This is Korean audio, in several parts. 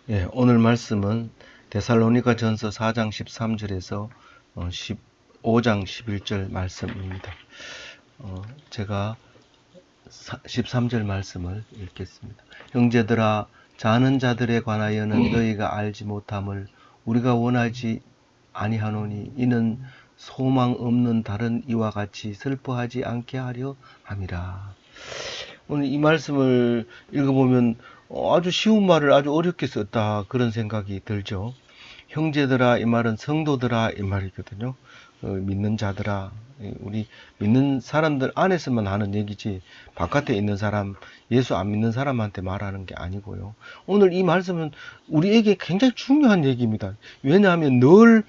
예, 오늘 말씀은 데살로니가 전서 4장 13절에서 15장 11절 말씀입니다. 제가 13절 말씀을 읽겠습니다. 형제들아, 자는 자들에 관하여는 너희가 알지 못함을 우리가 원하지 아니하노니 이는 소망 없는 다른 이와 같이 슬퍼하지 않게 하려 함이라. 오늘 이 말씀을 읽어보면 아주 쉬운 말을 아주 어렵게 썼다, 그런 생각이 들죠. 형제들아 이 말은 성도들아 이 말이거든요. 믿는 자들아, 우리 믿는 사람들 안에서만 하는 얘기지 바깥에 있는 사람, 예수 안 믿는 사람한테 말하는 게 아니고요. 오늘 이 말씀은 우리에게 굉장히 중요한 얘기입니다. 왜냐하면 늘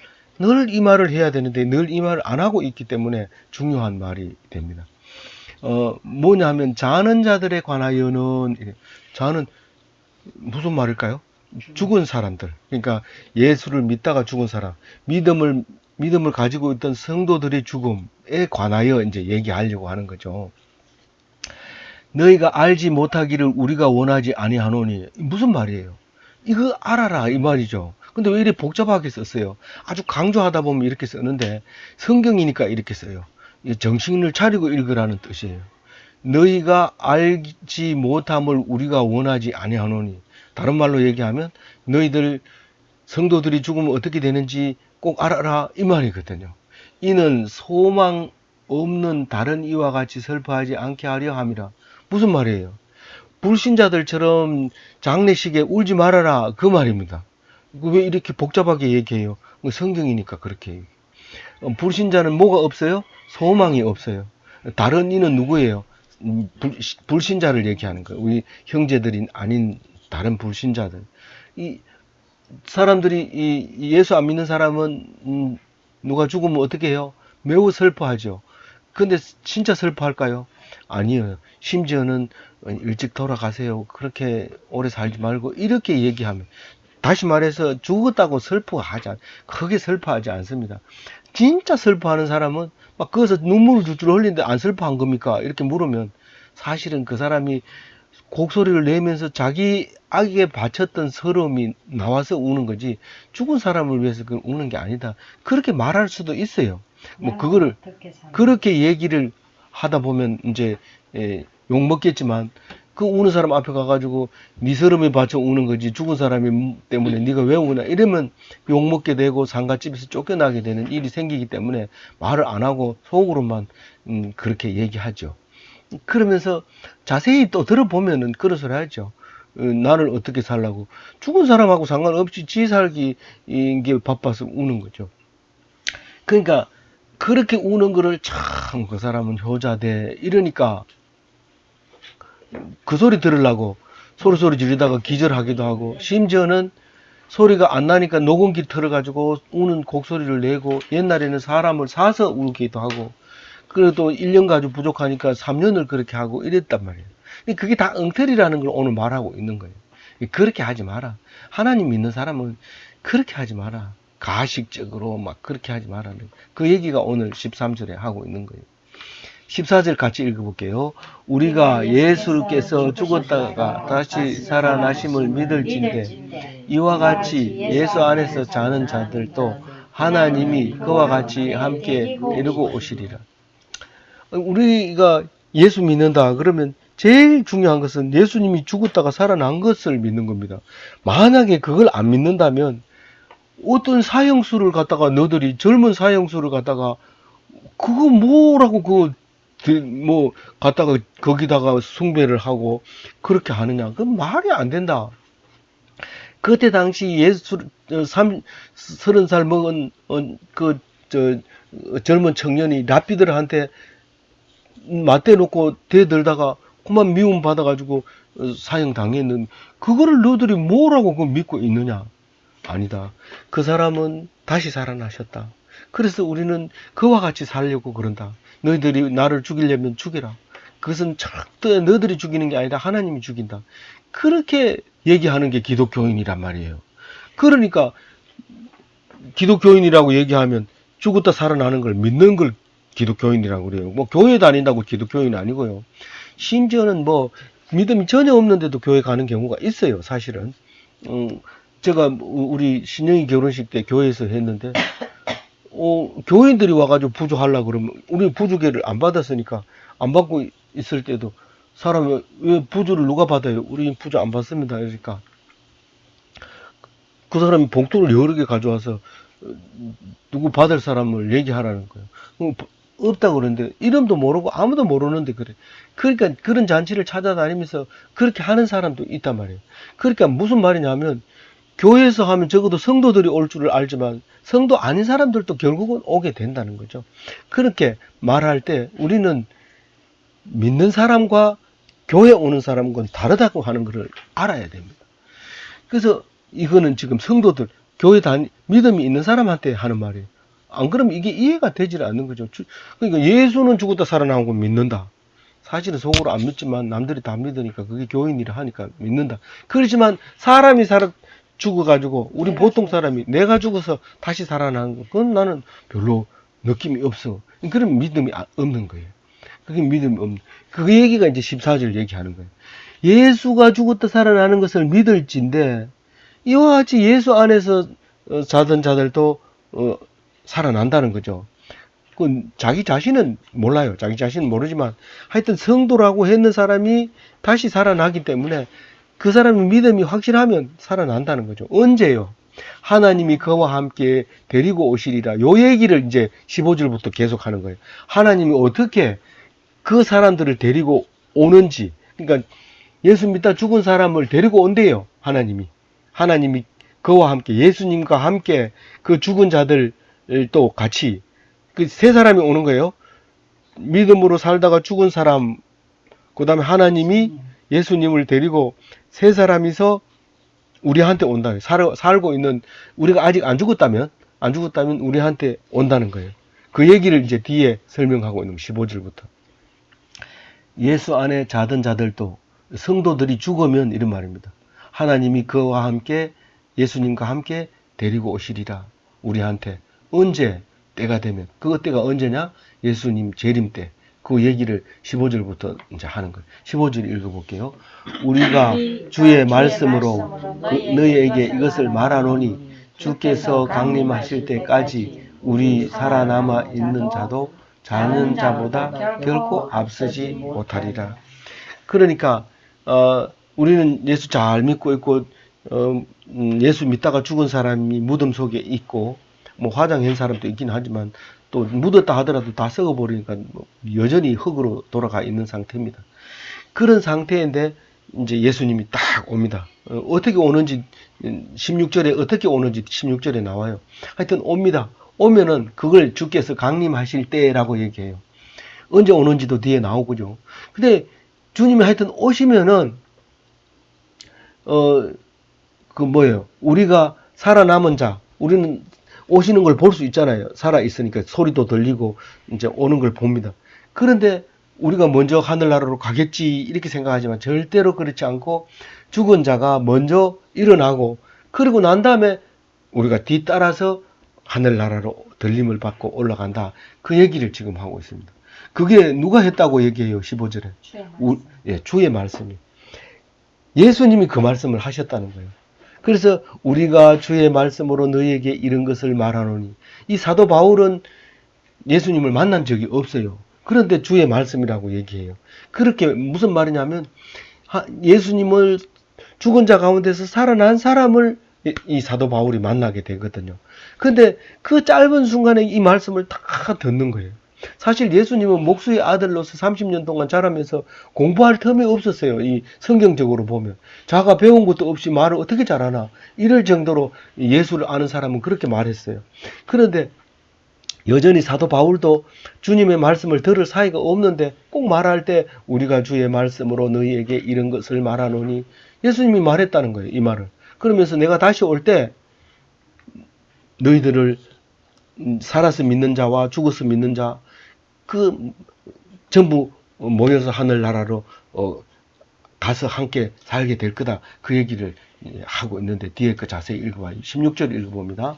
이 말을 해야 되는데 늘 이 말을 안 하고 있기 때문에 중요한 말이 됩니다. 뭐냐 하면 자는 자들에 관하여는, 자는 무슨 말일까요? 죽은 사람들, 그러니까 예수를 믿다가 죽은 사람, 믿음을 가지고 있던 성도들의 죽음에 관하여 이제 얘기하려고 하는 거죠. 너희가 알지 못하기를 우리가 원하지 아니하노니, 무슨 말이에요? 이거 알아라 이 말이죠. 근데 왜 이렇게 복잡하게 썼어요? 아주 강조하다 보면 이렇게 쓰는데 성경이니까 이렇게 써요. 정신을 차리고 읽으라는 뜻이에요. 너희가 알지 못함을 우리가 원하지 아니하노니, 다른 말로 얘기하면 너희들 성도들이 죽으면 어떻게 되는지 꼭 알아라 이 말이거든요. 이는 소망 없는 다른 이와 같이 슬퍼하지 않게 하려 함이라. 무슨 말이에요? 불신자들처럼 장례식에 울지 말아라 그 말입니다. 왜 이렇게 복잡하게 얘기해요? 성경이니까 그렇게 얘기해요. 불신자는 뭐가 없어요? 소망이 없어요. 다른 이는 누구예요? 불신자를 얘기하는 거예요. 우리 형제들이 아닌 다른 불신자들. 이 사람들이 예수 안 믿는 사람은 누가 죽으면 어떻게 해요? 매우 슬퍼하죠. 근데 진짜 슬퍼할까요? 아니에요. 심지어는 일찍 돌아가세요. 그렇게 오래 살지 말고 이렇게 얘기하면, 다시 말해서 죽었다고 크게 슬퍼하지 않습니다. 진짜 슬퍼하는 사람은 막 거기서 눈물을 줄줄 흘리는데 안 슬퍼한 겁니까? 이렇게 물으면 사실은 그 사람이 곡소리를 내면서 자기에게 바쳤던 서러움이 나와서 우는 거지 죽은 사람을 위해서 우는 게 아니다. 그렇게 말할 수도 있어요. 뭐 그거를 그렇게 얘기를 하다 보면 이제 욕 먹겠지만, 그 우는 사람 앞에 가가지고 네 서름에 받쳐 우는 거지 죽은 사람이 때문에 네가 왜 우나 이러면 욕 먹게 되고 상갓집에서 쫓겨나게 되는 일이 생기기 때문에 말을 안 하고 속으로만 그렇게 얘기하죠. 그러면서 자세히 또 들어보면은 그런 소리 하죠. 나를 어떻게 살라고. 죽은 사람하고 상관없이 지 살기 게 바빠서 우는 거죠. 그러니까 그렇게 우는 거를 참 그 사람은 효자돼 이러니까 그 소리 들으려고 소리 지르다가 기절하기도 하고, 심지어는 소리가 안 나니까 녹음기 틀어가지고 우는 곡소리를 내고, 옛날에는 사람을 사서 울기도 하고, 그래도 1년 가지고 부족하니까 3년을 그렇게 하고 이랬단 말이에요. 그게 다 엉터리라는 걸 오늘 말하고 있는 거예요. 그렇게 하지 마라. 하나님 믿는 사람은 그렇게 하지 마라. 가식적으로 막 그렇게 하지 마라는 그 얘기가 오늘 13절에 하고 있는 거예요. 14절 같이 읽어볼게요. 우리가 예수께서 죽었다가 다시 살아나심을 믿을진대 이와 같이 예수 안에서 자는 자들도 하나님이 그와 같이 함께 이루고 오시리라. 우리가 예수 믿는다 그러면 제일 중요한 것은 예수님이 죽었다가 살아난 것을 믿는 겁니다. 만약에 그걸 안 믿는다면 어떤 사형수를 갖다가 너들이 젊은 사형수를 갖다가 그거 뭐라고 뭐 갖다가 거기다가 숭배를 하고 그렇게 하느냐, 그건 말이 안 된다. 그때 당시 예수 30살 먹은 젊은 청년이 랍비들한테 맞대놓고 대들다가 그만 미움 받아가지고 사형 당했는, 그거를 너희들이 뭐라고 그 믿고 있느냐? 아니다. 그 사람은 다시 살아나셨다. 그래서 우리는 그와 같이 살려고 그런다. 너희들이 나를 죽이려면 죽여라. 그것은 절대 너희들이 죽이는 게 아니라 하나님이 죽인다. 그렇게 얘기하는 게 기독교인이란 말이에요. 그러니까 기독교인이라고 얘기하면 죽었다 살아나는 걸 믿는 걸 기독교인이라고 그래요. 뭐 교회 다닌다고 기독교인이 아니고요. 심지어는 뭐 믿음이 전혀 없는데도 교회 가는 경우가 있어요, 사실은. 제가 우리 신영이 결혼식 때 교회에서 했는데, 교인들이 와가지고 부조하려고 그러면, 우리 부조계를 안 받았으니까, 안 받고 있을 때도, 사람이, 왜 부조를 누가 받아요? 우리 부조 안 받습니다. 그러니까, 그 사람이 봉투를 여러 개 가져와서, 누구 받을 사람을 얘기하라는 거예요. 없다고 그러는데, 이름도 모르고 아무도 모르는데 그래. 그러니까 그런 잔치를 찾아다니면서 그렇게 하는 사람도 있단 말이에요. 그러니까 무슨 말이냐면, 교회에서 하면 적어도 성도들이 올 줄을 알지만 성도 아닌 사람들도 결국은 오게 된다는 거죠. 그렇게 말할 때 우리는 믿는 사람과 교회 오는 사람과는 다르다고 하는 것을 알아야 됩니다. 그래서 이거는 지금 성도들, 믿음이 있는 사람한테 하는 말이에요. 안 그러면 이게 이해가 되질 않는 거죠. 그러니까 예수는 죽었다 살아나온 건 믿는다. 사실은 속으로 안 믿지만 남들이 다 믿으니까 그게 교인이라 하니까 믿는다. 그렇지만 사람이 죽어가지고 우리 보통 사람이 내가 죽어서 다시 살아나는 거 그건 나는 별로 느낌이 없어. 그런 믿음이 없는 거예요. 그게 믿음이 없는. 그 얘기가 이제 14절 얘기하는 거예요. 예수가 죽었다 살아나는 것을 믿을진데 이와 같이 예수 안에서 자던 자들도 살아난다는 거죠. 자기 자신은 몰라요. 자기 자신은 모르지만 하여튼 성도라고 했는 사람이 다시 살아나기 때문에 그 사람의 믿음이 확실하면 살아난다는 거죠. 언제요? 하나님이 그와 함께 데리고 오시리라. 요 얘기를 이제 15절부터 계속 하는 거예요. 하나님이 어떻게 그 사람들을 데리고 오는지. 그러니까 예수 믿다 죽은 사람을 데리고 온대요. 하나님이 그와 함께, 예수님과 함께 그 죽은 자들도 같이 그 세 사람이 오는 거예요. 믿음으로 살다가 죽은 사람, 그 다음에 하나님이 예수님을 데리고 세 사람이서 우리한테 온다. 살고 있는, 우리가 아직 안 죽었다면 우리한테 온다는 거예요. 그 얘기를 이제 뒤에 설명하고 있는 15절부터. 예수 안에 자던 자들도 성도들이 죽으면 이런 말입니다. 하나님이 그와 함께 예수님과 함께 데리고 오시리라. 우리한테. 언제? 때가 되면. 그 때가 언제냐? 예수님 재림 때. 그 얘기를 15절부터 이제 하는 거예요. 15절 읽어볼게요. 우리가 주의 말씀으로 너희에게 이것을 말하노니 주께서 강림하실 때까지 우리 살아남아 있는 자도 자는 자보다 결코 앞서지 못하리라. 그러니까 우리는 예수 잘 믿고 있고 예수 믿다가 죽은 사람이 무덤 속에 있고 뭐 화장한 사람도 있긴 하지만 또 묻었다 하더라도 다 썩어버리니까 여전히 흙으로 돌아가 있는 상태입니다. 그런 상태인데 이제 예수님이 딱 옵니다. 어떻게 오는지 16절에 어떻게 오는지 16절에 나와요. 하여튼 옵니다. 오면은 그걸 주께서 강림하실 때라고 얘기해요. 언제 오는지도 뒤에 나오고요. 근데 주님이 하여튼 오시면은 우리가 살아남은 자, 우리는 오시는 걸 볼 수 있잖아요. 살아 있으니까 소리도 들리고 이제 오는 걸 봅니다. 그런데 우리가 먼저 하늘나라로 가겠지 이렇게 생각하지만 절대로 그렇지 않고 죽은 자가 먼저 일어나고 그리고 난 다음에 우리가 뒤따라서 하늘나라로 들림을 받고 올라간다. 그 얘기를 지금 하고 있습니다. 그게 누가 했다고 얘기해요? 15절에. 주의 말씀이. 예수님이 그 말씀을 하셨다는 거예요. 그래서 우리가 주의 말씀으로 너희에게 이런 것을 말하노니, 이 사도 바울은 예수님을 만난 적이 없어요. 그런데 주의 말씀이라고 얘기해요. 그렇게 무슨 말이냐면 예수님을 죽은 자 가운데서 살아난 사람을 이 사도 바울이 만나게 되거든요. 근데 그 짧은 순간에 이 말씀을 다 듣는 거예요. 사실 예수님은 목수의 아들로서 30년 동안 자라면서 공부할 틈이 없었어요. 이 성경적으로 보면. 자가 배운 것도 없이 말을 어떻게 잘하나. 이럴 정도로 예수를 아는 사람은 그렇게 말했어요. 그런데 여전히 사도 바울도 주님의 말씀을 들을 사이가 없는데 꼭 말할 때 우리가 주의 말씀으로 너희에게 이런 것을 말하노니 예수님이 말했다는 거예요. 이 말을. 그러면서 내가 다시 올 때 너희들을 살아서 믿는 자와 죽어서 믿는 자 전부 모여서 하늘나라로 가서 함께 살게 될 거다. 그 얘기를 하고 있는데 뒤에 거 자세히 읽어봐요. 16절 읽어봅니다.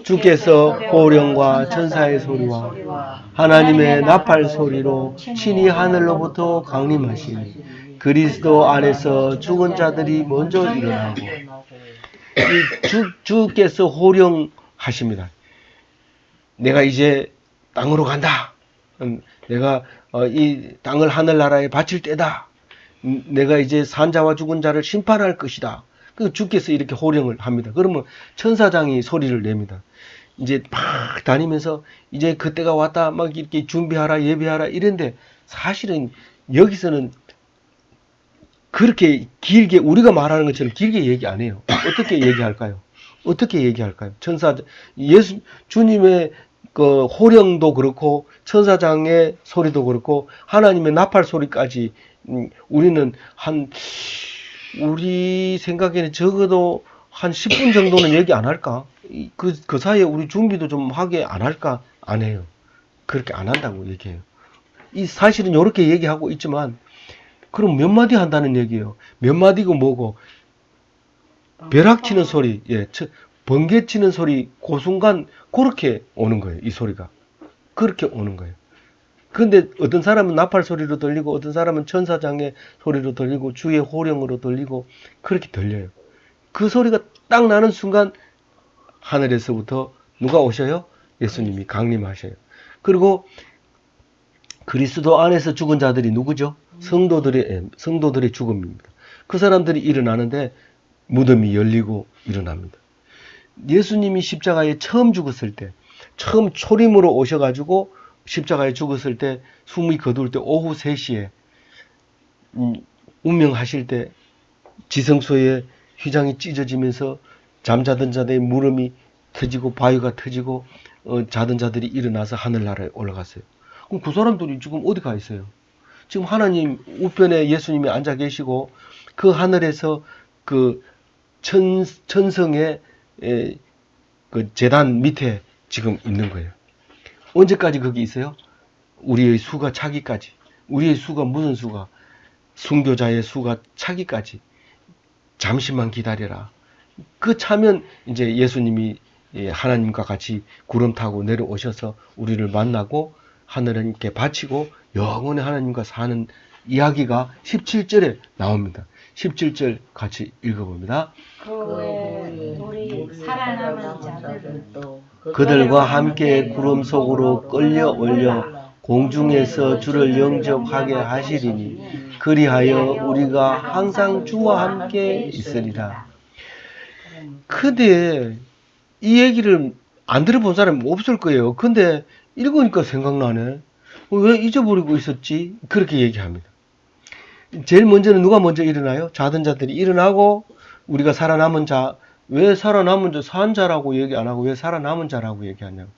주께서 호령과 천사의 소리와 하나님의 나팔 소리로 친히 하늘로부터 강림하시니 그리스도 안에서 죽은 자들이 먼저 일어나고 주께서 호령하십니다. 내가 이제 땅으로 간다. 내가 이 땅을 하늘나라에 바칠 때다. 내가 이제 산자와 죽은 자를 심판할 것이다. 그 주께서 이렇게 호령을 합니다. 그러면 천사장이 소리를 냅니다. 이제 막 다니면서 이제 그때가 왔다. 막 이렇게 준비하라, 예배하라 이런데 사실은 여기서는 그렇게 길게 우리가 말하는 것처럼 길게 얘기 안 해요. 어떻게 얘기할까요? 어떻게 얘기할까요? 주님의 그 호령도 그렇고 천사장의 소리도 그렇고 하나님의 나팔 소리까지 우리는 우리 생각에는 적어도 한 10분 정도는 얘기 안 할까? 그 사이에 우리 준비도 좀 하게 안 할까? 안 해요. 그렇게 안 한다고 얘기해요. 이 사실은 이렇게 얘기하고 있지만 그럼 몇 마디 한다는 얘기예요. 몇 마디고 뭐고 벼락 치는 소리, 번개 치는 소리, 그 순간 그렇게 오는 거예요. 이 소리가. 그렇게 오는 거예요. 근데 어떤 사람은 나팔 소리로 들리고 어떤 사람은 천사장의 소리로 들리고 주의 호령으로 들리고 그렇게 들려요. 그 소리가 딱 나는 순간 하늘에서부터 누가 오셔요? 예수님이 강림하셔요. 그리고 그리스도 안에서 죽은 자들이 누구죠? 성도들의 죽음입니다. 그 사람들이 일어나는데 무덤이 열리고 일어납니다. 예수님이 십자가에 처음 죽었을 때, 처음 초림으로 오셔가지고 십자가에 죽었을 때, 숨이 거둘 때 오후 3시에 운명하실 때 지성소에 휘장이 찢어지면서 잠자던 자들의 무릎이 터지고 바위가 터지고 자던 자들이 일어나서 하늘나라에 올라갔어요. 그럼 그 사람들이 지금 어디 가 있어요? 지금 하나님 우편에 예수님이 앉아 계시고 그 하늘에서 그 천성의 그 제단 밑에 지금 있는 거예요. 언제까지 거기 있어요? 우리의 수가 차기까지. 우리의 수가 무슨 수가? 순교자의 수가 차기까지. 잠시만 기다려라. 그 차면 이제 예수님이 하나님과 같이 구름 타고 내려오셔서 우리를 만나고 하나님께 바치고 영원히 하나님과 사는 이야기가 17절에 나옵니다. 17절 같이 읽어봅니다. 그 후에 우리 살아남은 자들도 그들과 함께 구름 속으로 끌려 올려 공중에서 주를 영접하게 하시리니 그리하여 우리가 항상 주와 함께 있으리라. 근데 이 얘기를 안 들어본 사람이 없을 거예요. 근데 읽으니까 생각나네. 왜 잊어버리고 있었지? 그렇게 얘기합니다. 제일 먼저는 누가 먼저 일어나요? 자던 자들이 일어나고 우리가 살아남은 자, 왜 살아남은 자, 산 자라고 얘기 안 하고 왜 살아남은 자라고 얘기하냐고.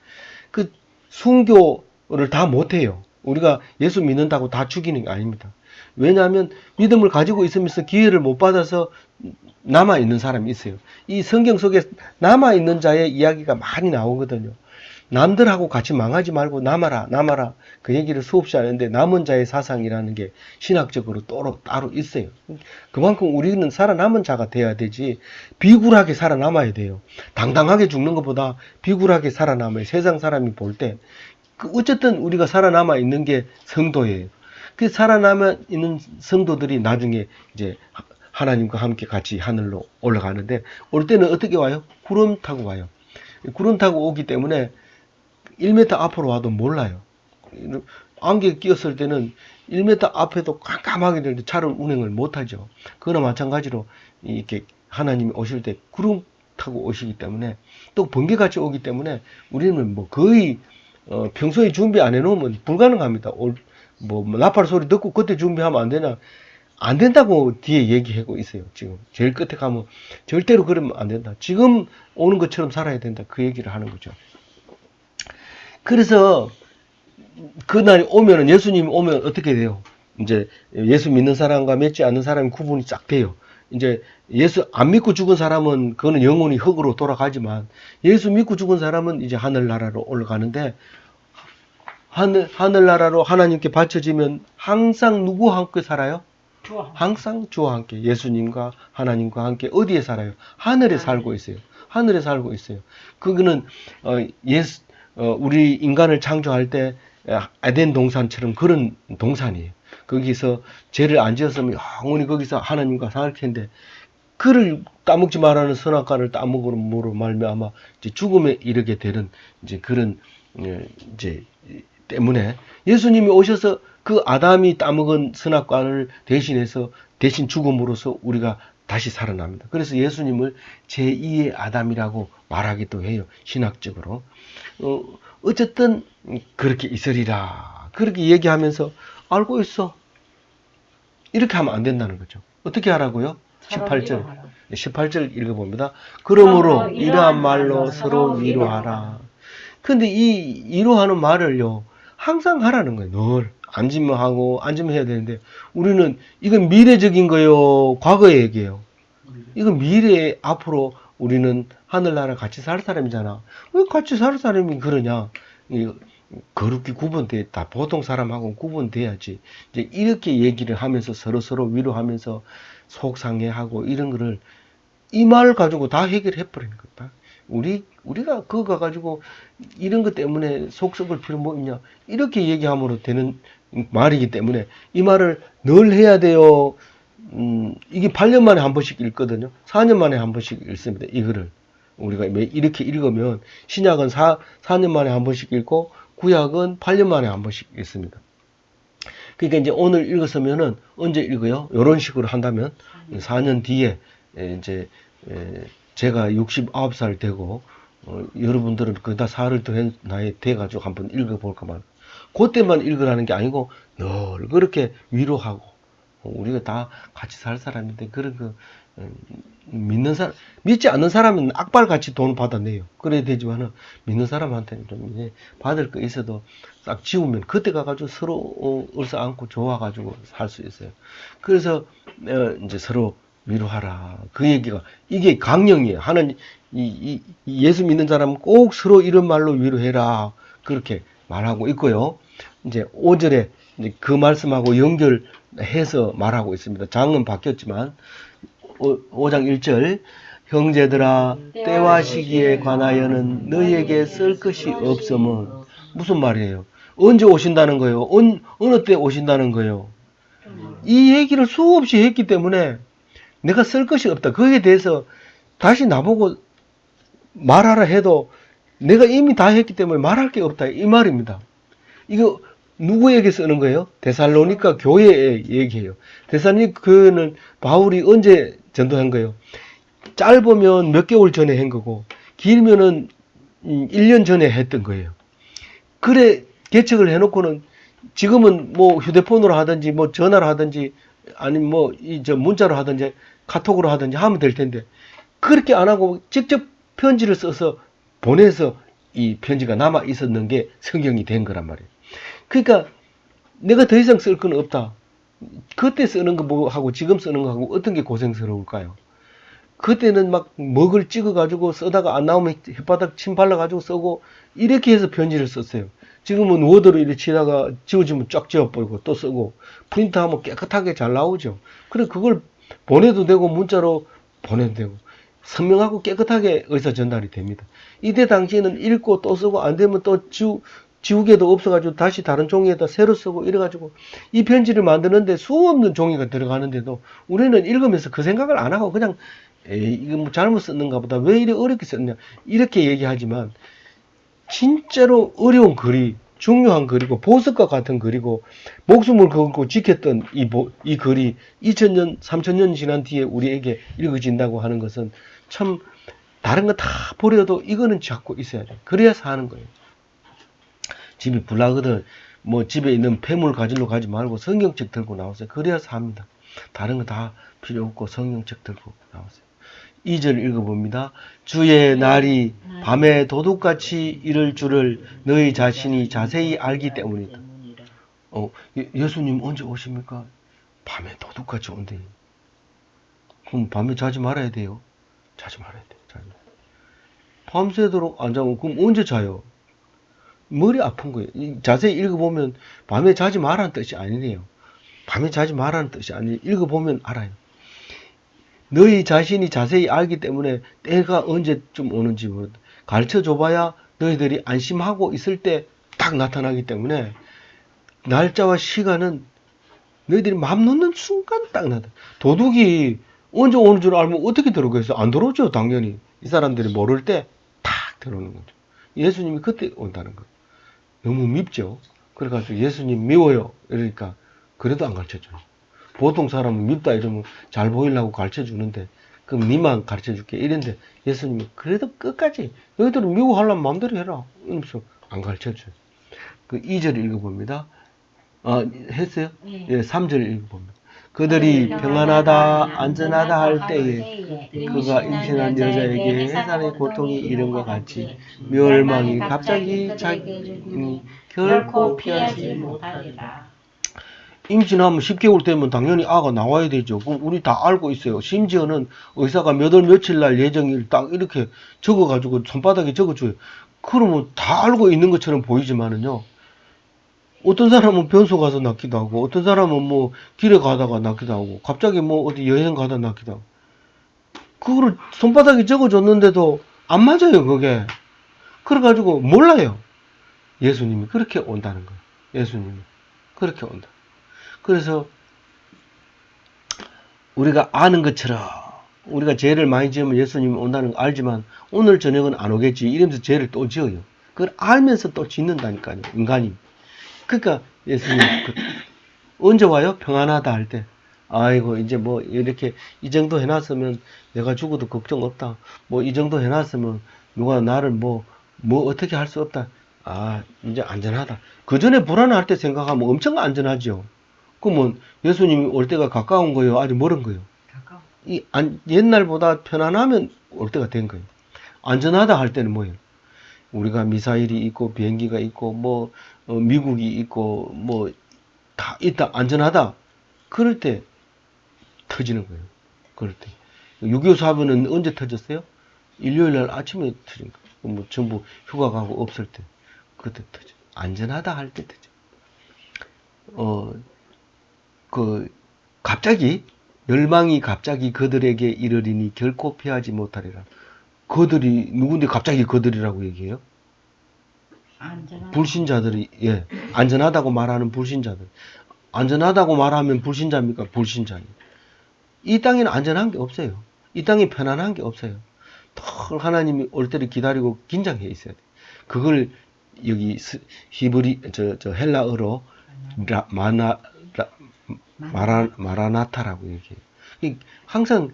그 순교를 다 못해요. 우리가 예수 믿는다고 다 죽이는 게 아닙니다. 왜냐하면 믿음을 가지고 있으면서 기회를 못 받아서 남아있는 사람이 있어요. 이 성경 속에 남아있는 자의 이야기가 많이 나오거든요. 남들하고 같이 망하지 말고 남아라. 그 얘기를 수없이 하는데 남은 자의 사상이라는 게 신학적으로 따로 있어요. 그만큼 우리는 살아남은 자가 돼야 되지 비굴하게 살아남아야 돼요. 당당하게 죽는 것보다 비굴하게 살아남아요. 세상 사람이 볼 때. 어쨌든 우리가 살아남아 있는 게 성도예요. 그 살아남아 있는 성도들이 나중에 이제 하나님과 함께 같이 하늘로 올라가는데 올 때는 어떻게 와요? 구름 타고 와요. 구름 타고 오기 때문에 1m 앞으로 와도 몰라요. 안개 끼었을 때는 1m 앞에도 깜깜하게 되는데 차를 운행을 못하죠. 그거나 마찬가지로 이렇게 하나님이 오실 때 구름 타고 오시기 때문에 또 번개같이 오기 때문에 우리는 뭐 거의 평소에 준비 안 해놓으면 불가능합니다. 뭐 나팔 소리 듣고 그때 준비하면 안 되나? 안 된다고 뒤에 얘기하고 있어요. 지금 제일 끝에 가면 절대로 그러면 안 된다. 지금 오는 것처럼 살아야 된다. 그 얘기를 하는 거죠. 그래서 그날이 오면은 예수님이 오면 어떻게 돼요? 이제 예수 믿는 사람과 믿지 않는 사람이 구분이 쫙 돼요. 이제 예수 안 믿고 죽은 사람은 그거는 영혼이 흙으로 돌아가지만 예수 믿고 죽은 사람은 이제 하늘나라로 올라가는데 하늘나라로 하나님께 바쳐지면 항상 누구와 함께 살아요? 항상 주와 함께 예수님과 하나님과 함께 어디에 살아요? 하늘에 살고 있어요. 하늘에 살고 있어요. 그거는 우리 인간을 창조할 때 에덴 동산처럼 그런 동산이에요. 거기서 죄를 안 지었으면 영원히 거기서 하나님과 살 텐데 그를 따먹지 말라는 선악과를 따먹음으로 말미암아 이제 죽음에 이르게 되는 이제 그런 이제 때문에 예수님이 오셔서 그 아담이 따먹은 선악과를 대신해서 대신 죽음으로써 우리가 다시 살아납니다. 그래서 예수님을 제2의 아담이라고 말하기도 해요. 신학적으로. 어쨌든 그렇게 있으리라. 그렇게 얘기하면서 알고 있어. 이렇게 하면 안 된다는 거죠. 어떻게 하라고요? 18절. 18절 읽어봅니다. 그러므로 이러한 말로 서로 위로하라. 근데 이 위로하는 말을요, 항상 하라는 거예요. 늘. 앉으면 하고, 앉으면 해야 되는데, 우리는 이건 미래적인 거요, 과거의 얘기예요. 이건 미래에 앞으로 우리는 하늘나라 같이 살 사람이잖아. 왜 같이 살 사람이 그러냐? 거룩히 구분돼. 다 보통 사람하고 구분돼야지. 이제 이렇게 얘기를 하면서 서로 위로하면서 속상해하고 이런 거를 이 말을 가지고 다 해결해 버리는 거다. 우리가 그거 가지고 이런 것 때문에 속 썩을 필요 뭐 있냐? 이렇게 얘기함으로 되는 말이기 때문에 이 말을 늘 해야 돼요. 이게 8년 만에 한 번씩 읽거든요. 4년 만에 한 번씩 읽습니다. 이거를. 우리가 이렇게 읽으면 신약은 4년 만에 한 번씩 읽고 구약은 8년 만에 한 번씩 읽습니다. 그러니까 이제 오늘 읽었으면은 언제 읽어요? 이런 식으로 한다면 4년 뒤에 이제 제가 69살 되고 여러분들은 거의 살을 더 나이 돼가지고 한번 읽어볼까 말. 그때만 읽으라는 게 아니고 늘 그렇게 위로하고 우리가 다 같이 살 사람인데 그런 거 믿는 사람 믿지 않는 사람은 악발같이 돈 받아내요. 그래야 되지만은 믿는 사람한테는 좀 이제 받을 거 있어도 싹 지우면 그때 가가지고 서로 얼싸안고 좋아가지고 살 수 있어요. 그래서 이제 서로 위로하라. 그 얘기가 이게 강령이에요. 하는 예수 믿는 사람은 꼭 서로 이런 말로 위로해라. 그렇게 말하고 있고요. 이제 5절에 이제 그 말씀하고 연결해서 말하고 있습니다. 장은 바뀌었지만 5장 1절 형제들아 때와 시기에 관하여는 너희에게 쓸 것이 없음은 무슨 말이에요? 언제 오신다는 거예요? 어느 때 오신다는 거예요? 이 얘기를 수없이 했기 때문에 내가 쓸 것이 없다. 거기에 대해서 다시 나보고 말하라 해도 내가 이미 다 했기 때문에 말할 게 없다. 이 말입니다. 이거 누구에게 쓰는 거예요? 데살로니가 교회에 얘기해요. 데살로니가 교회는 바울이 언제 전도한 거예요? 짧으면 몇 개월 전에 한 거고 길면은 1년 전에 했던 거예요. 그래 개척을 해놓고는 지금은 뭐 휴대폰으로 하든지 뭐 전화로 하든지 아니면 뭐 문자로 하든지 카톡으로 하든지 하면 될 텐데 그렇게 안 하고 직접 편지를 써서 보내서 이 편지가 남아 있었는 게 성경이 된 거란 말이에요. 그러니까 내가 더 이상 쓸 건 없다. 그때 쓰는 거 하고 지금 쓰는 거 하고 어떤 게 고생스러울까요? 그때는 막 먹을 찍어가지고 쓰다가 안 나오면 혓바닥 침 발라가지고 쓰고 이렇게 해서 편지를 썼어요. 지금은 워드로 이렇게 치다가 지워지면 쫙 지워버리고 또 쓰고 프린트하면 깨끗하게 잘 나오죠. 그래 그걸 보내도 되고 문자로 보내도 되고 선명하고 깨끗하게 의사 전달이 됩니다. 이때 당시에는 읽고 또 쓰고 안 되면 또 지우개도 없어가지고 다시 다른 종이에다 새로 쓰고 이래가지고 이 편지를 만드는데 수없는 종이가 들어가는데도 우리는 읽으면서 그 생각을 안 하고 그냥 이거 뭐 잘못 썼는가 보다 왜 이렇게 어렵게 썼냐 이렇게 얘기하지만 진짜로 어려운 글이 중요한 글이고 보석과 같은 글이고 목숨을 걸고 지켰던 이 글이 2000년 3000년 지난 뒤에 우리에게 읽어진다고 하는 것은 참 다른 거 다 버려도 이거는 잡고 있어야 돼. 그래야 사는 거예요. 집이 불나거든 뭐 집에 있는 폐물 가지러 가지 말고 성경책 들고 나오세요. 그래야 삽니다. 다른 거 다 필요 없고 성경책 들고 나오세요. 2절 읽어봅니다. 주의 날이 밤에 도둑같이 이를 줄을 너희 자신이 자세히 알기 때문이다. 예수님 언제 오십니까? 밤에 도둑같이 온대. 그럼 밤에 자지 말아야 돼요. 자지 말아야 돼요. 밤새도록 안 자고 그럼 언제 자요? 머리 아픈 거예요. 자세히 읽어보면 밤에 자지 말라는 뜻이 아니네요. 밤에 자지 말라는 뜻이 아니에요. 읽어보면 알아요. 너희 자신이 자세히 알기 때문에 때가 언제쯤 오는지 가르쳐 줘봐야 너희들이 안심하고 있을 때 딱 나타나기 때문에 날짜와 시간은 너희들이 맘 놓는 순간 딱 나타. 도둑이 언제 오는 줄 알면 어떻게 들어오겠어요? 안 들어오죠, 당연히. 이 사람들이 모를 때 탁 들어오는 거죠. 예수님이 그때 온다는 거예요. 너무 밉죠? 그래가지고 예수님 미워요. 이러니까 그래도 안 가르쳐줘요. 보통 사람은 밉다 이러면 잘 보이려고 가르쳐주는데 그럼 니만 가르쳐줄게 이랬는데 예수님이 그래도 끝까지 너희들은 미워하려면 마음대로 해라 이러면서 안 가르쳐줘요. 그 2절 읽어봅니다. 했어요? 네. 예, 3절 읽어봅니다. 그들이 평안하다 안전하다 할 때에 그가 임신한 여자에게 해산의 고통이 이른과 같이 멸망이 갑자기 자기니 결코 피하지 못하리라. 임신하면 10개월 되면 당연히 아가 나와야 되죠. 그럼 우리 다 알고 있어요. 심지어는 의사가 몇 월 며칠 날 예정일 딱 이렇게 적어가지고 손바닥에 적어줘요. 그러면 다 알고 있는 것처럼 보이지만은요. 어떤 사람은 변소 가서 낳기도 하고, 어떤 사람은 뭐 길에 가다가 낳기도 하고, 갑자기 뭐 어디 여행 가다 낳기도 하고. 그거를 손바닥에 적어줬는데도 안 맞아요, 그게. 그래가지고 몰라요. 예수님이 그렇게 온다는 거예요. 예수님이 그렇게 온다. 그래서 우리가 아는 것처럼 우리가 죄를 많이 지으면 예수님이 온다는 거 알지만 오늘 저녁은 안 오겠지 이러면서 죄를 또 지어요. 그걸 알면서 또 짓는다니까요. 인간이. 그러니까 예수님 언제 와요? 평안하다 할 때. 아이고 이제 뭐 이렇게 이 정도 해놨으면 내가 죽어도 걱정 없다. 뭐 이 정도 해놨으면 누가 나를 뭐 어떻게 할 수 없다. 아 이제 안전하다. 그 전에 불안할 때 생각하면 엄청 안전하죠. 그러면 예수님이 올 때가 가까운 거예요? 아직 멀은 거예요? 가까워. 옛날보다 편안하면 올 때가 된 거예요. 안전하다 할 때는 뭐예요? 우리가 미사일이 있고 비행기가 있고 뭐 미국이 있고 뭐 다 있다 안전하다 그럴 때 터지는 거예요. 그럴 때 6.25 사변은 언제 터졌어요? 일요일 날 아침에 터진 거예요. 뭐 전부 휴가 가고 없을 때 그때 터져. 안전하다 할 때 터져. 갑자기 멸망이 갑자기 그들에게 이르리니 결코 피하지 못하리라. 그들이 누군데 갑자기 그들이라고 얘기해요? 안전하다. 불신자들이 예 안전하다고 말하는 불신자들. 안전하다고 말하면 불신자입니까? 불신자예요. 이 땅에는 안전한 게 없어요. 이 땅에 편안한 게 없어요. 더 하나님이 올 때를 기다리고 긴장해 있어야 돼. 그걸 여기 히브리 저 헬라어로 마라나타라고 얘기해요. 항상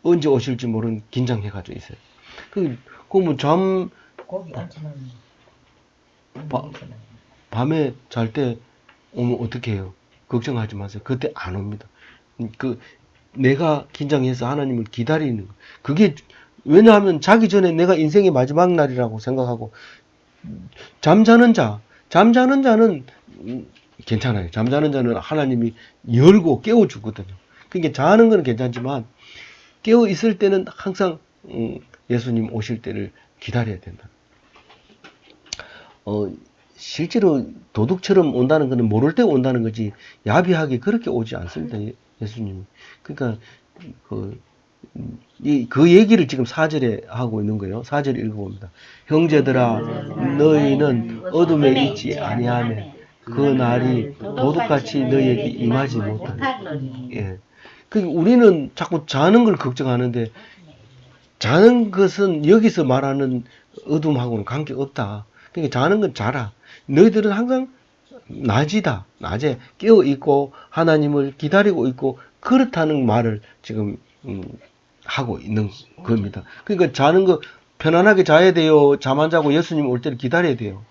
언제 오실지 모르는 긴장해가지고 있어요. 그러면 고기 안치는 밤에 잘 때 오면 어떻게 해요? 걱정하지 마세요. 그때 안 옵니다. 내가 긴장해서 하나님을 기다리는 거. 그게 왜냐하면 자기 전에 내가 인생의 마지막 날이라고 생각하고 잠자는 자는 괜찮아요. 잠자는 자는 하나님이 열고 깨워주거든요. 그러니까 자는 건 괜찮지만 깨어 있을 때는 항상 예수님 오실 때를 기다려야 된다. 실제로 도둑처럼 온다는 것은 모를 때 온다는 거지 야비하게 그렇게 오지 않습니다. 예수님. 그러니까 그 얘기를 지금 4절에 하고 있는 거예요. 4절 읽어봅니다. 형제들아 너희는 어둠에 있지 아니하며 그 날이 도둑같이 너희에게 임하지 못하리. 예. 우리는 자꾸 자는 걸 걱정하는데 자는 것은 여기서 말하는 어둠하고는 관계없다. 그러니까 자는 건 자라. 너희들은 항상 낮에 깨어 있고 하나님을 기다리고 있고 그렇다는 말을 지금 하고 있는 겁니다. 그러니까 자는 거 편안하게 자야 돼요. 잠 안 자고 예수님 올 때를 기다려야 돼요.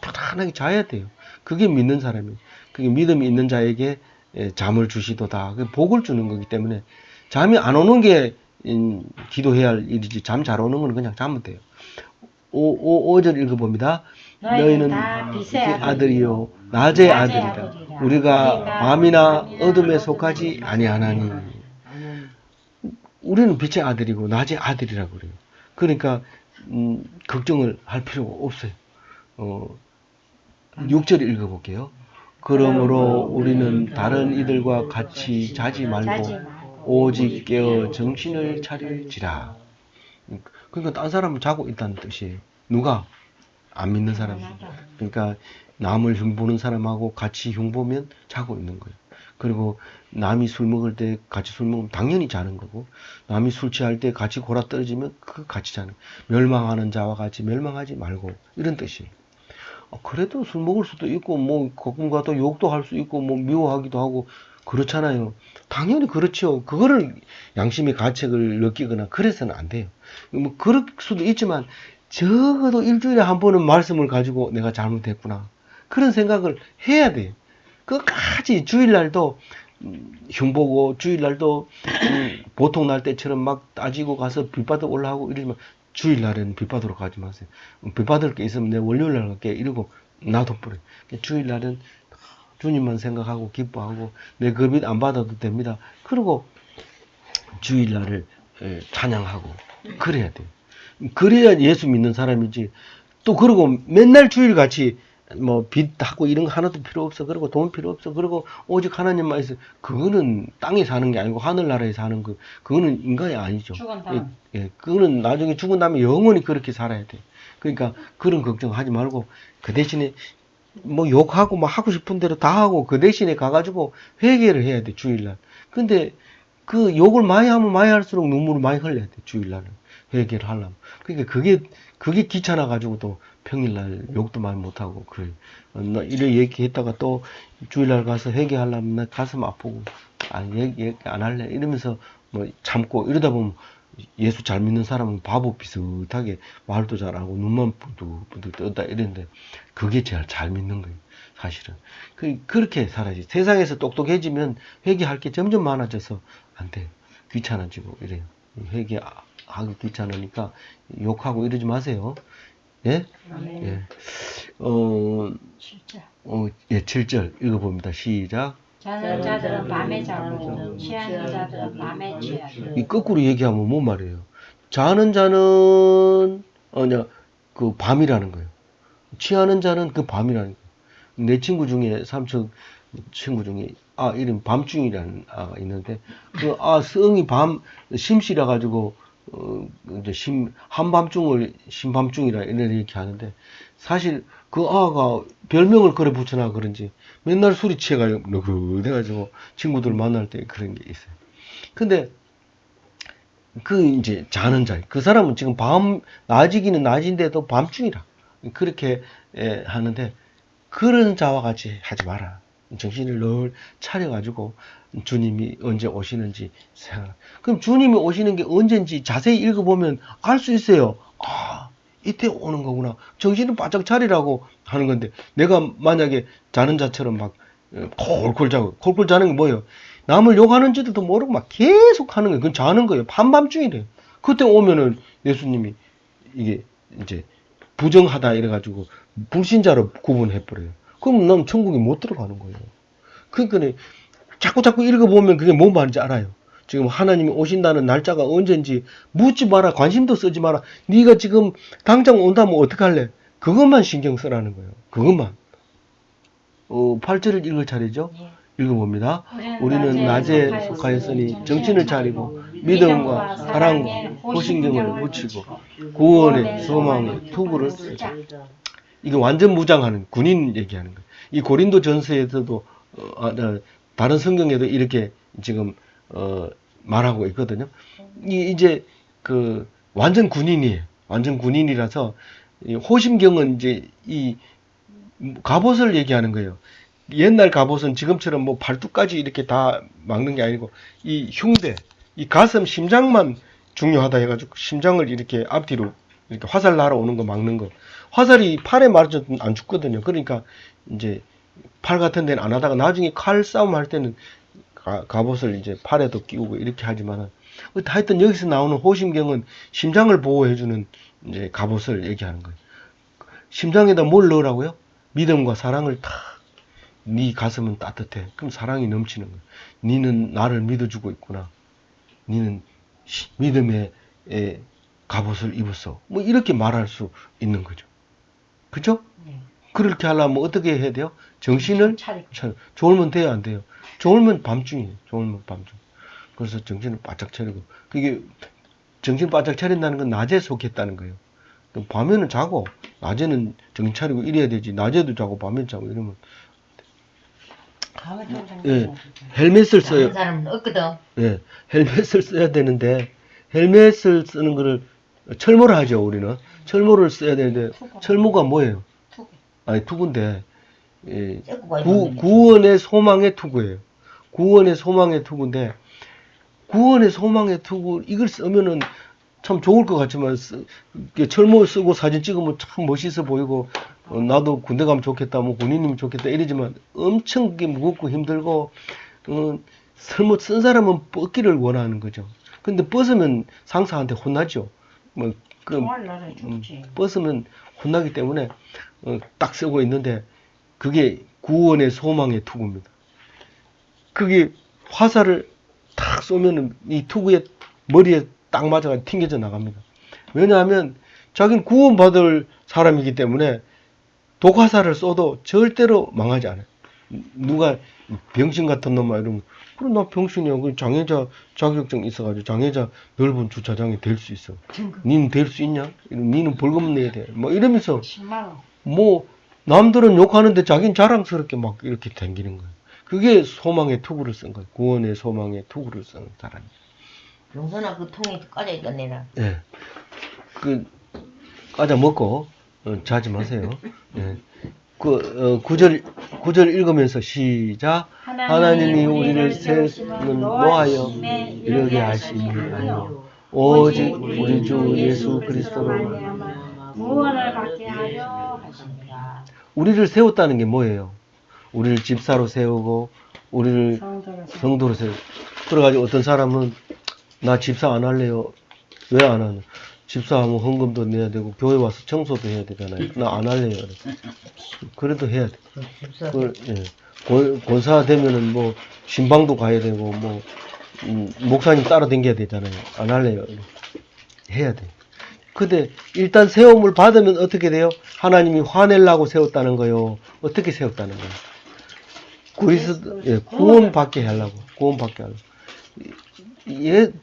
편안하게 자야 돼요. 그게 믿는 사람이에요. 그게 믿음이 있는 자에게 잠을 주시도다. 복을 주는 거기 때문에 잠이 안 오는 게 기도해야 할 일이지 잠 잘 오는 건 그냥 자면 돼요. 5절 읽어봅니다. 너희는 빛의 아들이요 낮의 아들이라. 우리가 밤이나 어둠에 속하지 아니하나니. 우리는 빛의 아들이고 낮의 아들이라고 그래요. 그러니까 걱정을 할 필요가 없어요. 6절 읽어볼게요. 그러므로 우리는 다른 이들과 같이 자지 말고 오직 깨어 정신을 차릴지라. 그러니까 딴 사람은 자고 있다는 뜻이에요. 누가? 안 믿는 사람. 그러니까 남을 흉보는 사람하고 같이 흉보면 자고 있는 거예요. 그리고 남이 술 먹을 때 같이 술 먹으면 당연히 자는 거고, 남이 술 취할 때 같이 골아 떨어지면 그 같이 자는 거예요. 멸망하는 자와 같이 멸망하지 말고, 이런 뜻이에요. 그래도 술 먹을 수도 있고, 뭐, 가끔가 또 욕도 할 수 있고, 뭐, 미워하기도 하고, 그렇잖아요. 당연히 그렇죠. 그거를 양심의 가책을 느끼거나 그래서는 안 돼요. 뭐, 그럴 수도 있지만, 적어도 일주일에 한 번은 말씀을 가지고 내가 잘못했구나. 그런 생각을 해야 돼요. 끝까지 주일날도 흉보고, 주일날도 보통 날 때처럼 막 따지고 가서 빌받아 올라가고 이러지만, 주일날에는 빌받으러 가지 마세요. 빌받을 게 있으면 내 월요일날 갈게 이러고 놔둬버려요. 주일날은 주님만 생각하고 기뻐하고 내 급이 안 받아도 됩니다. 그리고 주일날을 찬양하고 그래야 돼요. 그래야 예수 믿는 사람이지. 또 그러고 맨날 주일같이 뭐 빚하고 이런 거 하나도 필요 없어. 그리고 돈 필요 없어. 그리고 오직 하나님만 있어. 그거는 땅에 사는 게 아니고 하늘나라에 사는 거. 그거는 인간이 아니죠. 죽은 다음. 그거는 나중에 죽은 다음에 영원히 그렇게 살아야 돼. 그러니까 그런 걱정하지 말고 그 대신에 뭐 욕하고 뭐 하고 싶은 대로 다 하고 그 대신에 가가지고 회개를 해야 돼 주일날. 근데 그 욕을 많이 하면 많이 할수록 눈물을 많이 흘려야 돼 주일날은 회개를 하려면. 그러니까 그게 귀찮아 가지고 또 평일날 욕도 많이 못 하고 그래. 나 이래 얘기했다가 또 주일날 가서 회개하려면 나 가슴 아프고 얘기 안 할래 이러면서 뭐 참고 이러다 보면 예수 잘 믿는 사람은 바보 비슷하게 말도 잘하고 눈만 부득부득 떴다 이랬는데 그게 제일 잘 믿는 거예요. 사실은. 그렇게 살아야지. 세상에서 똑똑해지면 회개할 게 점점 많아져서 안 돼요. 귀찮아지고 이래요. 회개하기 귀찮으니까 욕하고 이러지 마세요. 예? 아멘. 예. 진짜. 7절 읽어봅니다. 시작. 자는 자들은 밤에 자고 취하는 자들은 밤에 취하고. 이 거꾸로 얘기하면 뭔 말이에요? 자는 자는 그 밤이라는 거예요. 취하는 자는 그 밤이라는 거예요. 내 친구 중에 삼척 친구 중에 이름 밤중이라는 아가 있는데 그 성이 밤 심씨라 가지고 이제 한밤중을 신밤중이라 이런 얘기 하는데 사실 그 아가 별명을 그래 붙여놔 그런지 맨날 술이 취해가지고 너그돼가지고 친구들 만날 때 그런 게 있어요. 근데 그 이제 자는 자, 그 사람은 지금 낮이기는 낮인데도 밤중이라 그렇게 하는데 그런 자와 같이 하지 마라. 정신을 늘 차려가지고 주님이 언제 오시는지 생각. 그럼 주님이 오시는 게 언제인지 자세히 읽어보면 알 수 있어요. 이때 오는 거구나. 정신을 바짝 차리라고 하는 건데 내가 만약에 자는 자처럼 막 콜콜 자고 콜콜 자는 게 뭐예요? 남을 욕하는지도 모르고 막 계속 하는 거예요. 그건 자는 거예요. 한밤중이래요. 그때 오면은 예수님이 이게 이제 부정하다 이래가지고 불신자로 구분해버려요. 그럼 난 천국에 못 들어가는 거예요. 그러니까 자꾸 읽어보면 그게 뭔 말인지 알아요. 지금 하나님이 오신다는 날짜가 언제인지 묻지 마라. 관심도 쓰지 마라. 네가 지금 당장 온다면 어떡할래? 그것만 신경 쓰라는 거예요. 그것만. 8절을 읽을 차례죠. 읽어봅니다. 우리는 낮에 속하였으니 정신을 차리고 믿음과 사랑과 호신경을 붙이고 구원의 소망의 투구를 쓰자. 이게 완전 무장하는 군인 얘기하는 거예요. 이 고린도 전서에서도 다른 성경에도 이렇게 지금 말하고 있거든요. 이제 그 완전 군인이에요. 완전 군인이라서 호심경은 이제 이 갑옷을 얘기하는 거예요. 옛날 갑옷은 지금처럼 뭐 발뚝까지 이렇게 다 막는 게 아니고 이 흉대, 이 가슴, 심장만 중요하다 해가지고 심장을 이렇게 앞뒤로 이렇게 화살 날아오는 거 막는 거. 화살이 팔에 맞아도 안 죽거든요. 그러니까 이제 팔 같은 데는 안 하다가 나중에 칼 싸움 할 때는 갑옷을 이제 팔에도 끼우고 이렇게 하지만은 하여튼 여기서 나오는 호심경은 심장을 보호해주는 이제 갑옷을 얘기하는 거예요. 심장에다 뭘 넣으라고요? 믿음과 사랑을 탁. 네 가슴은 따뜻해. 그럼 사랑이 넘치는 거야. 네는 나를 믿어주고 있구나. 네는 믿음의 갑옷을 입었어. 뭐 이렇게 말할 수 있는 거죠. 그죠? 네. 그렇게 하려면 어떻게 해야 돼요? 정신을 차리고. 졸면 돼요, 안 돼요? 졸면 밤중이에요. 졸면 밤중. 그래서 정신을 바짝 차리고. 그게 정신 바짝 차린다는 건 낮에 속했다는 거예요. 밤에는 자고 낮에는 정신 차리고 이래야 되지. 낮에도 자고 밤에도 자고 이러면 밤에 좀 예, 헬멧을 써요. 다른 사람은 없거든. 예, 헬멧을 써야 되는데 헬멧을 쓰는 거를 철모를 하죠. 우리는 철모를 써야 되는데 철모가 뭐예요? 투구. 아니 투구인데 예, 쬐고 가야 구원의 소망의 투구예요. 구원의 소망의 투구인데 구원의 소망의 투구 이걸 쓰면은 참 좋을 것 같지만 이렇게 철모 쓰고 사진 찍으면 참 멋있어 보이고 나도 군대 가면 좋겠다 뭐 군인이면 좋겠다 이러지만 엄청 그게 무겁고 힘들고 설모 쓴 사람은 뻗기를 원하는 거죠. 근데 벗으면 상사한테 혼나죠. 뭐 정말 나를 죽지. 벗으면 혼나기 때문에 딱 쓰고 있는데 그게 구원의 소망의 투구입니다. 그게 화살을 탁 쏘면은 이 투구의 머리에 딱 맞아가 튕겨져 나갑니다. 왜냐하면 자기는 구원받을 사람이기 때문에 독화살을 쏘도 절대로 망하지 않아요. 누가 병신 같은 놈아 이러면 그래 나 병신이야. 그 장애자 자격증 있어가지고 장애자 넓은 주차장에 될 수 있어. 니는 될 수 있냐? 니는 벌금 내야 돼. 뭐 이러면서 10만 원. 뭐 남들은 욕하는데 자기는 자랑스럽게 막 이렇게 댕기는 거예요. 그게 소망의 투구를 쓴 거예요. 구원의 소망의 투구를 쓴 사람이에요. 용선아 그 통에 까져 있겠네라. 예. 그 과자 먹고 자지 마세요. 예. 그 9절 읽으면서 시작. 하나님이 우리를 세우는 노하여 이르게 하심이 아니요 오직 우리 주 예수 그리스도로 구원을 받게 하려 하십니다. 우리를 세웠다는 게 뭐예요? 우리를 집사로 세우고 우리를 성도로 세우고 그래가지고 어떤 사람은 나 집사 안 할래요. 왜 안 하냐? 집사하면 헌금도 내야 되고 교회 와서 청소도 해야 되잖아요. 나 안 할래요. 그래도 해야 돼. 예. 권사 되면은 뭐 신방도 가야 되고 뭐 목사님 따라 다녀야 되잖아요. 안 할래요. 해야 돼. 근데 일단 세움을 받으면 어떻게 돼요? 하나님이 화내려고 세웠다는 거요. 어떻게 세웠다는 거예요? 구원받게 하려고. 구원받게 하려고.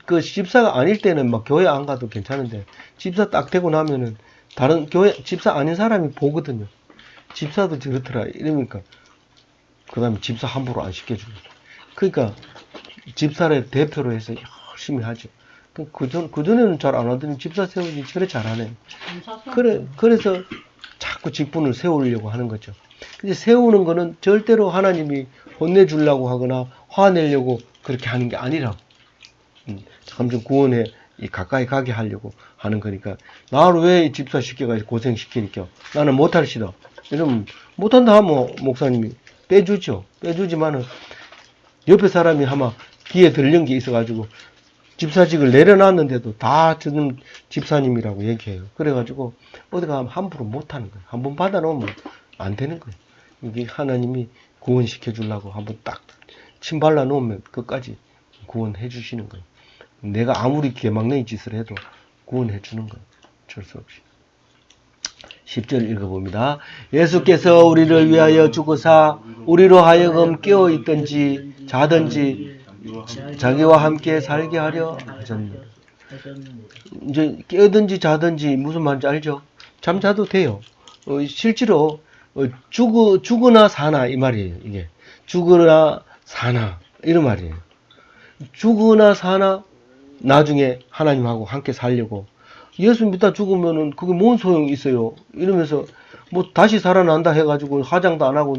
그 집사가 아닐 때는 막 교회 안 가도 괜찮은데 집사 딱 되고 나면은 다른 교회 집사 아닌 사람이 보거든요. 집사도 저렇더라 이러니까 그 다음에 집사 함부로 안 시켜줍니다. 그러니까 집사를 대표로 해서 열심히 하죠. 그전에는 잘 안 하더니 집사 세우지 저래 잘하네. 그래서 자꾸 직분을 세우려고 하는 거죠. 근데 세우는 거는 절대로 하나님이 혼내주려고 하거나 화내려고 그렇게 하는 게 아니라고. 점점 구원에 가까이 가게 하려고 하는 거니까 나를 왜 집사 시켜가지고 고생시키니까 나는 못할 시다. 이러면 못한다 하면 목사님이 빼주죠. 빼주지만은 옆에 사람이 아마 귀에 들린 게 있어가지고 집사직을 내려놨는데도 다 저는 집사님이라고 얘기해요. 그래가지고 어디 가면 함부로 못하는 거예요. 한번 받아놓으면 안 되는 거예요. 이게 하나님이 구원시켜 주려고 한번 딱 침 발라 놓으면 끝까지 구원해 주시는 거예요. 내가 아무리 개막내의 짓을 해도 구원해 주는 거예요. 어쩔 수 없이. 10절 읽어봅니다. 예수께서 우리를 위하여 죽으사 우리로 하여금 깨어있든지 자든지 자기와 함께 살게 하려 하셨느니라. 이제 깨든지 자든지 무슨 말인지 알죠? 잠자도 돼요. 실제로 죽으나 사나 이 말이에요. 이게 죽으나 사나 이런 말이에요. 죽으나 사나 나중에 하나님하고 함께 살려고 예수 믿다 죽으면은 그게 뭔 소용이 있어요. 이러면서 뭐 다시 살아난다 해가지고 화장도 안 하고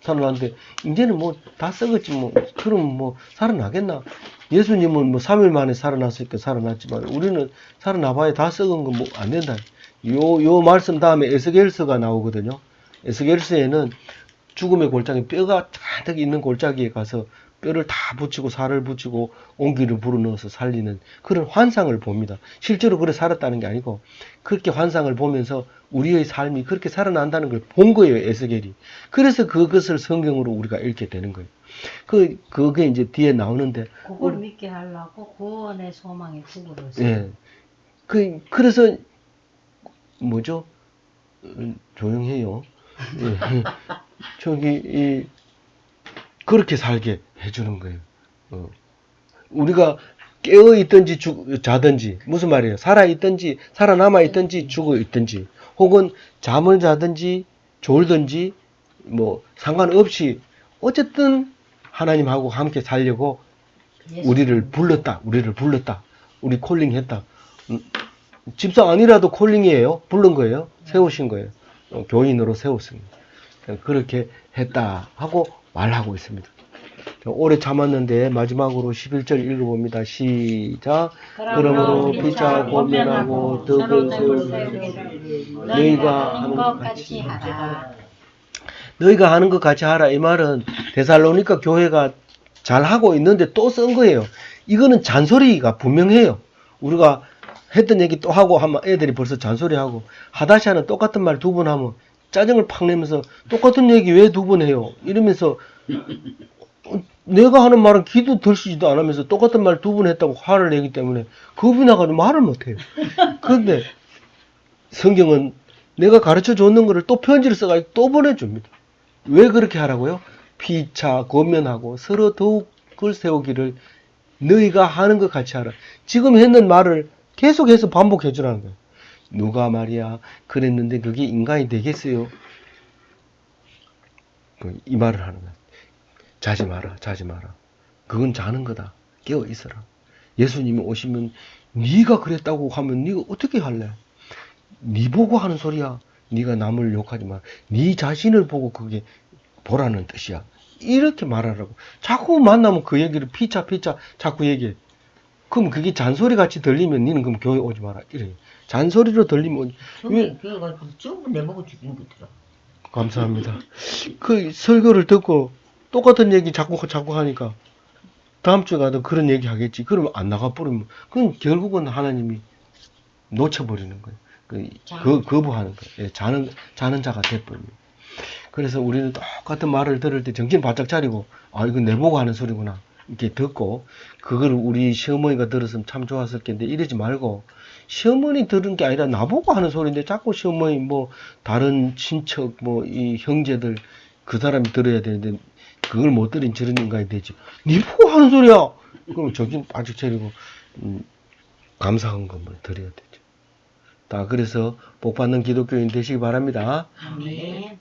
살아났는데 이제는 뭐 다 썩었지 뭐 그럼 뭐 살아나겠나? 예수님은 뭐 3일 만에 살아났으니까 살아났지만 우리는 살아나봐야 다 썩은 거 뭐 안 된다. 요 말씀 다음에 에스겔서가 나오거든요. 에스겔서에는 죽음의 골짜기 뼈가 가득 있는 골짜기에 가서 뼈를 다 붙이고 살을 붙이고 옹기를 불어넣어서 살리는 그런 환상을 봅니다. 실제로 그래 살았다는 게 아니고 그렇게 환상을 보면서 우리의 삶이 그렇게 살아난다는 걸 본 거예요. 에스겔이. 그래서 그것을 성경으로 우리가 읽게 되는 거예요. 그게 이제 뒤에 나오는데 그걸 믿게 하려고 구원의 소망의 투구를 써요. 예. 그래서 뭐죠? 조용해요. 예. 저기 그렇게 살게 해주는 거예요. 우리가 깨어있든지 자든지 무슨 말이에요? 살아있든지 살아남아있든지 죽어있든지 혹은 잠을 자든지 졸든지 뭐 상관없이 어쨌든 하나님하고 함께 살려고 우리를 불렀다. 우리 콜링했다. 집사 아니라도 콜링이에요. 부른 거예요. 세우신 거예요. 교인으로 세웠습니다. 그렇게 했다 하고 말하고 있습니다. 오래 참았는데 마지막으로 11절 읽어봅니다. 시작. 그러므로 피차 권면하고 덕을 세우기를 너희가 하는 것 같이 하라. 너희가 하는 것 같이 하라. 이 말은 데살로니가 교회가 잘 하고 있는데 또 쓴 거예요. 이거는 잔소리가 분명해요. 우리가 했던 얘기 또 하고 하면 애들이 벌써 잔소리하고, 하다샤는 똑같은 말 두 번 하면 짜증을 팍 내면서 똑같은 얘기 왜 두 번 해요? 이러면서 내가 하는 말은 귀도 들시지도 않으면서 똑같은 말 두 번 했다고 화를 내기 때문에 겁이 나가지고 말을 못해요. 그런데 성경은 내가 가르쳐 줬는 거를 또 편지를 써가지고 또 보내줍니다. 왜 그렇게 하라고요? 피차 권면하고 서로 덕을 세우기를 너희가 하는 것 같이 하라. 지금 했는 말을 계속해서 반복해 주라는 거예요. 누가 말이야 그랬는데 그게 인간이 되겠어요? 이 말을 하는 거예요. 자지 마라. 그건 자는 거다. 깨어 있어라. 예수님이 오시면 네가 그랬다고 하면 네가 어떻게 할래? 네 보고 하는 소리야. 네가 남을 욕하지 마. 네 자신을 보고 그게 보라는 뜻이야. 이렇게 말하라고. 자꾸 만나면 그 얘기를 피차 자꾸 얘기해. 그럼 그게 잔소리 같이 들리면 니는 그럼 교회 오지 마라. 이래. 잔소리로 들리면 저기 교회가 전부 내보고 죽인 거더라. 감사합니다. 그 설교를 듣고 똑같은 얘기 자꾸 하니까 다음 주에 가도 그런 얘기 하겠지. 그러면 안 나가 버리면 그럼 결국은 하나님이 놓쳐버리는 거예요. 거부하는 거예요. 예, 자는 자가 돼버립니다. 그래서 우리는 똑같은 말을 들을 때 정신 바짝 차리고, 아, 이건 내보고 하는 소리구나. 이렇게 듣고, 그걸 우리 시어머니가 들었으면 참 좋았을 텐데, 이러지 말고, 시어머니 들은 게 아니라 나보고 하는 소리인데, 자꾸 시어머니, 다른 친척, 이 형제들, 그 사람이 들어야 되는데, 그걸 못 들은 저런 인간이 되지. 니 보고 하는 소리야! 그럼 정신 바짝 차리고, 감사한 것만 드려야 되죠. 그래서 복 받는 기독교인 되시기 바랍니다. 아멘.